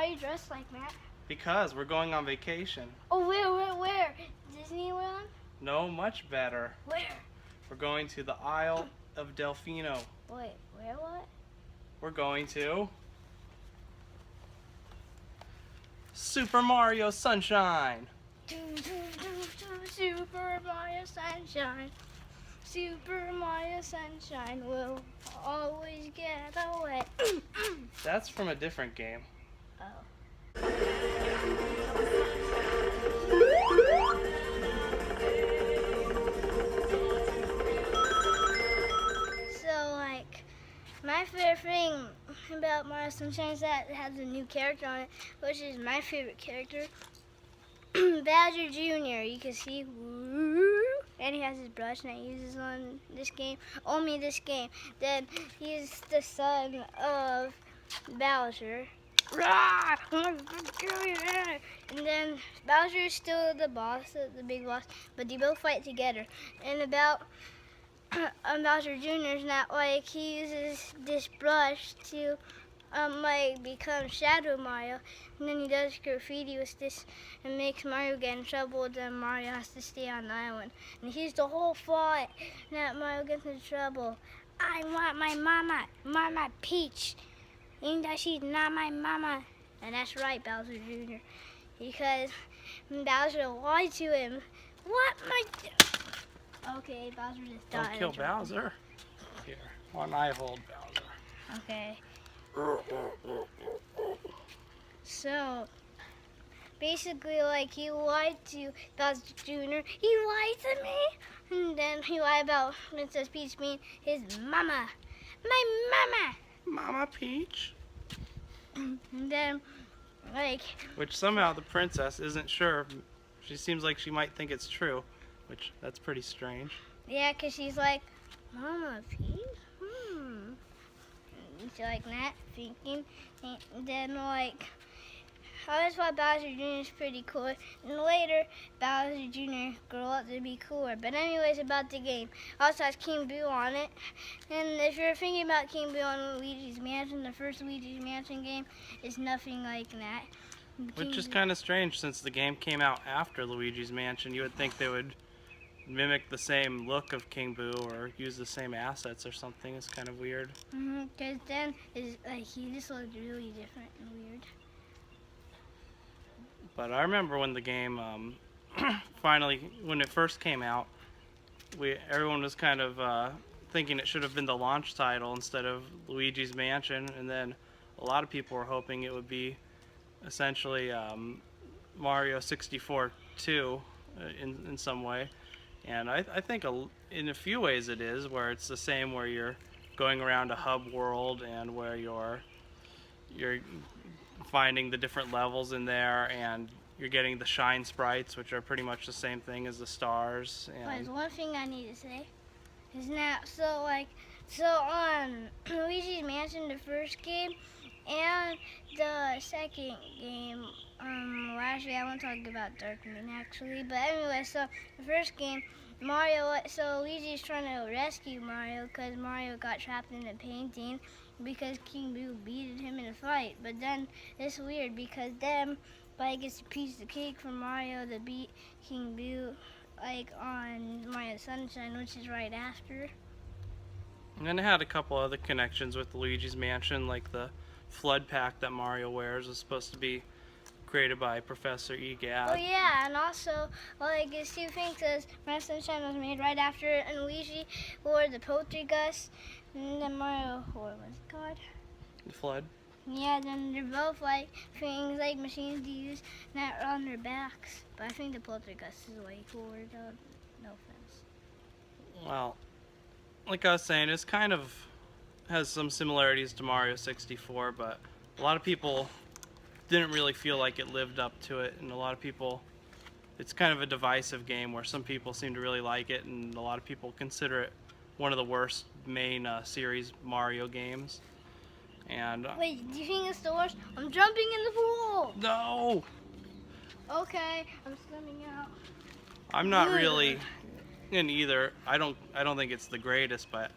are you dressed like, Matt? Because we're going on vacation. Oh, where? Disneyland? No, much better. Where? We're going to the Isle of Delfino. Wait, where what? We're going to Super Mario Sunshine. Super Mario Sunshine. Super Mario Sunshine will always get away. That's from a different game. Oh. So, like, my favorite thing about Mario Sunshine is that it has a new character on it, which is my favorite character, Bowser Jr. You can see, and he has his brush that he uses on this game, only this game. Then he's the son of Bowser. And then Bowser is still the boss, the big boss, but they both fight together. And about Bowser Jr. is not like he uses this brush to like become Shadow Mario, and then he does graffiti with this and makes Mario get in trouble. Then Mario has to stay on the island, and he's the whole fault that Mario gets in trouble. I want my Mama Peach, and that she's not my mama. And that's right, Bowser Jr. Because Bowser lied to him. What Okay, Bowser just died. Don't kill Bowser. Here, why don't I hold Bowser? Okay. So, basically, like, he lied to Bowser Jr. He lied to me, and then he lied about Princess Peach being his mama. My mama! Mama Peach? And then, like... Which somehow the princess isn't sure. She seems like she might think it's true, which, that's pretty strange. Yeah, because she's like, Mama Peach? She's like not thinking, and then like, I always thought Bowser Jr. is pretty cool, and later Bowser Jr. grew up to be cooler. But anyways, about the game, also has King Boo on it, and if you're thinking about King Boo on Luigi's Mansion, the first Luigi's Mansion game is nothing like that. Which is kind of strange, since the game came out after Luigi's Mansion. You would think they would mimic the same look of King Boo or use the same assets or something. It's kind of weird. Because then like he just looked really different and weird. But I remember when the game finally, when it first came out, everyone was kind of thinking it should have been the launch title instead of Luigi's Mansion, and then a lot of people were hoping it would be essentially Mario 64 2 in some way. And I think in a few ways it is, where it's the same, where you're going around a hub world and where you're finding the different levels in there, and you're getting the shine sprites, which are pretty much the same thing as the stars. But there's one thing I need to say. Is now, so on Luigi's Mansion, the first game, and the second game, actually I want to talk about Dark Moon actually, but anyway, so the first game, so Luigi's trying to rescue Mario because Mario got trapped in a painting because King Boo beated him in a fight. But then it's weird because then like it's a piece of cake for Mario to beat King Boo like on Mario Sunshine, which is right after. And then it had a couple other connections with Luigi's Mansion, like the flood pack that Mario wears is supposed to be created by Professor Egad. Oh yeah, and also, like, Steve thinks Mario Sunshine was made right after, and Luigi wore the Poltergeist, and then Mario wore, what's it called? The flood. Yeah, then they're both like things like machines to use that are on their backs. But I think the Poltergeist is way cooler though. No offense. Well, like I was saying, it's kind of has some similarities to Mario 64, but a lot of people didn't really feel like it lived up to it, and a lot of people, it's kind of a divisive game where some people seem to really like it, and a lot of people consider it one of the worst main series Mario games. And wait, do you think it's the worst? I'm jumping in the pool. No. Okay, I'm swimming out. I'm not really in either. I don't think it's the greatest, but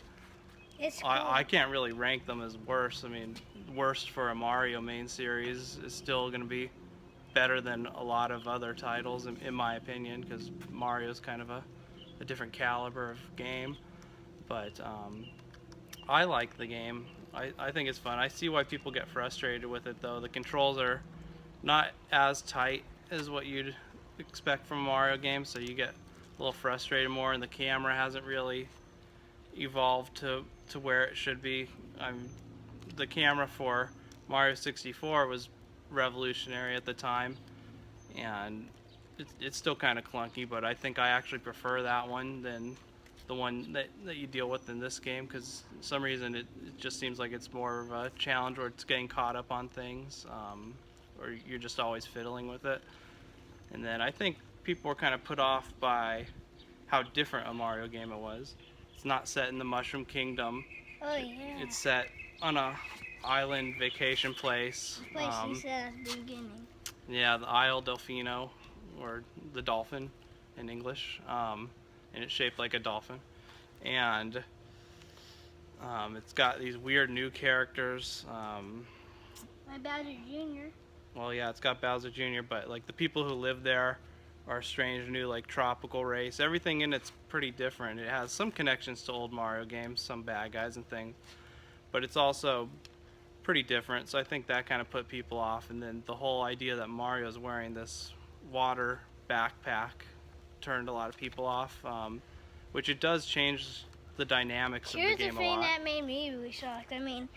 It's cool. I can't really rank them as worst. I mean, worst for a Mario main series is still going to be better than a lot of other titles, in my opinion, because Mario's kind of a different caliber of game. But I like the game. I think it's fun. I see why people get frustrated with it, though. The controls are not as tight as what you'd expect from a Mario game, so you get a little frustrated more, and the camera hasn't really evolved to where it should be. The camera for Mario 64 was revolutionary at the time, and it's still kind of clunky, but I think I actually prefer that one than the one that you deal with in this game, because for some reason it just seems like it's more of a challenge where it's getting caught up on things, or you're just always fiddling with it. And then I think people were kind of put off by how different a Mario game it was. It's not set in the Mushroom Kingdom. Oh yeah. It's set on a island vacation place. The place you said at the beginning. Yeah, the Isle Delfino, or the dolphin in English, and it's shaped like a dolphin. And it's got these weird new characters. My Bowser Jr. Well, yeah, it's got Bowser Jr., but like the people who live there are a strange new like tropical race. Everything in it's pretty different. It has some connections to old Mario games, some bad guys and things, but it's also pretty different. So I think that kind of put people off. And then the whole idea that Mario's wearing this water backpack turned a lot of people off, which it does change the dynamics of the game a lot. Here's the thing that made me really shocked. I mean,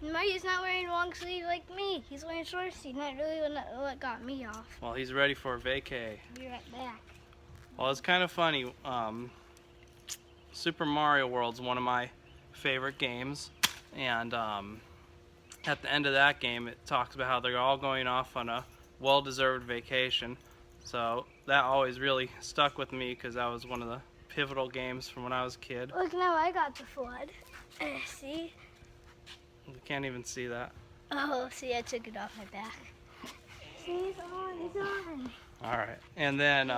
Mario's not wearing long sleeve like me. He's wearing short sleeve. Not really what got me off. Well, he's ready for a vacay. Be right back. Well, it's kind of funny. Super Mario World's one of my favorite games, and at the end of that game, it talks about how they're all going off on a well-deserved vacation. So that always really stuck with me, because that was one of the pivotal games from when I was a kid. Look, now I got the flood. See? You can't even see that. Oh, see, I took it off my back. See, it's on, it's on. All right, and then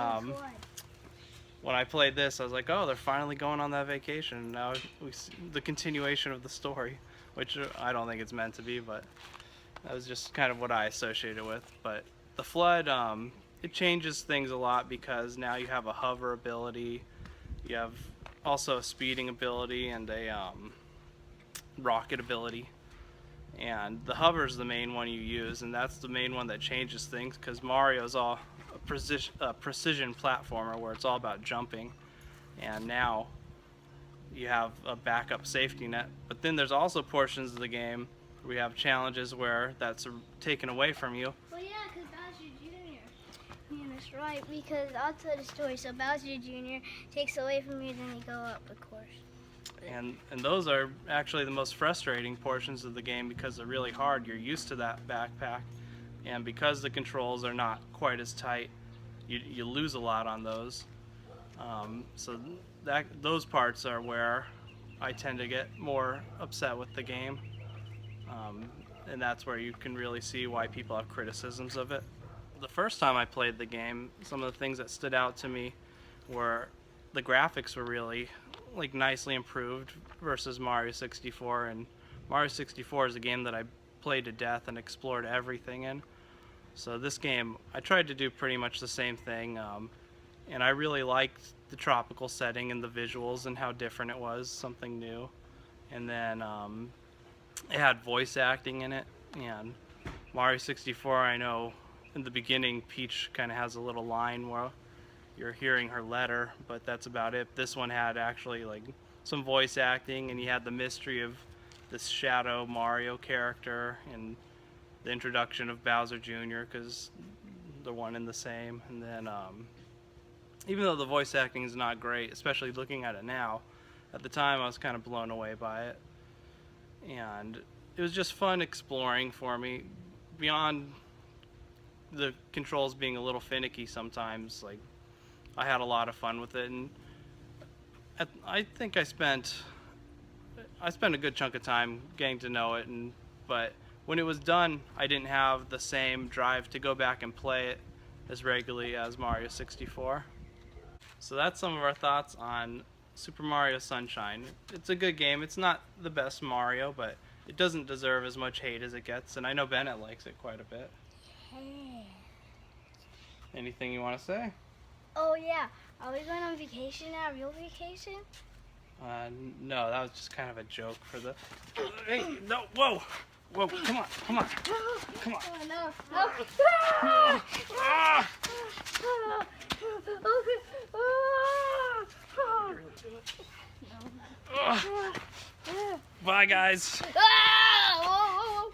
when I played this, I was like, oh, they're finally going on that vacation. Now we see the continuation of the story, which I don't think it's meant to be, but that was just kind of what I associated with. But the flood, it changes things a lot, because now you have a hover ability, you have also a speeding ability, and a rocket ability. And the hover is the main one you use, and that's the main one that changes things, because Mario's all a precision platformer where it's all about jumping, and now you have a backup safety net. But then there's also portions of the game where we have challenges where that's taken away from you. Well, yeah, because Bowser Jr. Yeah, that's right, because I'll tell the story. So Bowser Jr. takes away from you, then you go up the course. And those are actually the most frustrating portions of the game, because they're really hard. You're used to that backpack, and because the controls are not quite as tight, you lose a lot on those. So those parts are where I tend to get more upset with the game, and that's where you can really see why people have criticisms of it. The first time I played the game, some of the things that stood out to me were the graphics were really like nicely improved versus Mario 64, and Mario 64 is a game that I played to death and explored everything in. So this game, I tried to do pretty much the same thing, and I really liked the tropical setting and the visuals and how different it was, something new. And then it had voice acting in it, and Mario 64, I know in the beginning Peach kind of has a little line where you're hearing her letter, but that's about it. This one had actually like some voice acting, and you had the mystery of this Shadow Mario character and the introduction of Bowser Jr., because they're one and the same. And then even though the voice acting is not great, especially looking at it now, at the time I was kind of blown away by it, and it was just fun exploring for me. Beyond the controls being a little finicky sometimes, like, I had a lot of fun with it, and I think I spent a good chunk of time getting to know it, but when it was done, I didn't have the same drive to go back and play it as regularly as Mario 64. So that's some of our thoughts on Super Mario Sunshine. It's a good game. It's not the best Mario, but it doesn't deserve as much hate as it gets, and I know Bennett likes it quite a bit. Hey. Anything you want to say? Oh yeah, are we going on vacation now? Real vacation? No, that was just kind of a joke for the... Hey, no, whoa! Whoa, come on, come on. Come on. Oh, no, no. Ah! Bye, guys. Ah!